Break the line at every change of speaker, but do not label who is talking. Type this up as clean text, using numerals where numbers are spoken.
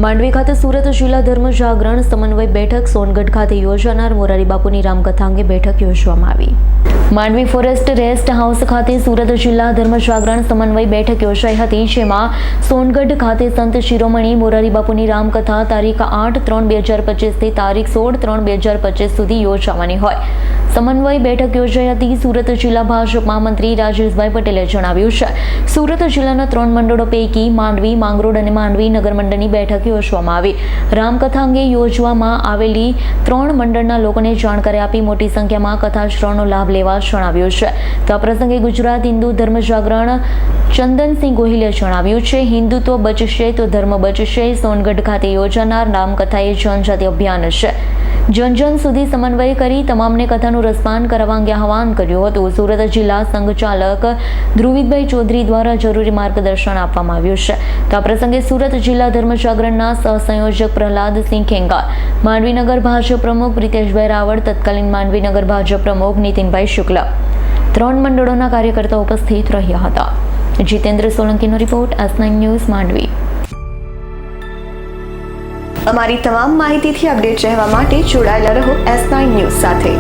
માંડવી ખાતે સુરત જિલ્લા ધર્મ જાગરણ સમન્વય બેઠક સોનગઢ ખાતે યોજાનાર મોરારી બાપુની રામકથા અંગે બેઠક યોજવામાં આવી. માંડવી ફોરેસ્ટ રેસ્ટ હાઉસ ખાતે સુરત જિલ્લા ધર્મ જાગરણ સમન્વય બેઠક યોજાઈ હતી, જેમાં સોનગઢ ખાતે સંત શિરોમણી મોરારી બાપુની રામકથા તારીખ 8/3/2025 થી તારીખ 16/3/2025 સુધી યોજાવાની હોય. સમન્વય બેઠક યોજાઈ હતી. સુરત જિલ્લા ભાજપ મહામંત્રી રાજેશભાઈ પટેલે જણાવ્યું છે, સુરત જિલ્લાના 3 મંડળો પૈકી માંડવી, માંગરોળ અને માંડવી નગર મંડળની બેઠક યોજવામાં આવી. રામકથા અંગે યોજવામાં આવેલી 3 મંડળના લોકોને જાણકારી આપી મોટી સંખ્યામાં કથા શ્રવણનો લાભ લેવા જણાવ્યું છે. તો આ પ્રસંગે ગુજરાત હિન્દુ ધર્મ જાગરણ ચંદનસિંહ ગોહિલે જણાવ્યું છે, હિન્દુત્વ બચશે તો ધર્મ બચશે. સોનગઢ ખાતે યોજાનાર રામકથા એ જનજાતિ અભિયાન છે. જન સુધી સમન્વય કરી તમામને કથાનું રસપાન કરાવવા અંગે આહવાન કર્યું હતું. સુરત જિલ્લા સંઘચાલક ધ્રુવિતભાઈ ચૌધરી દ્વારા જરૂરી માર્ગદર્શન આપવામાં આવ્યું છે. તો આ પ્રસંગે સુરત જિલ્લા ધર્મ જાગરણના સહસંયોજક પ્રહલાદસિંહ ખેંગાર, માંડવી નગર ભાજપ પ્રમુખ પ્રિતેશભાઈ રાવળ, તત્કાલીન માંડવી નગર ભાજપ પ્રમુખ નીતિનભાઈ શુક્લ, 3 મંડળોના કાર્યકર્તાઓ ઉપસ્થિત રહ્યા હતા. જીતેન્દ્ર સોલંકીનો રિપોર્ટ, S9 ન્યૂઝ, માંડવી.
અમારી તમામ માહિતીથી અપડેટ રહેવા માટે જોડાયેલા રહો S9 ન્યૂઝ સાથે.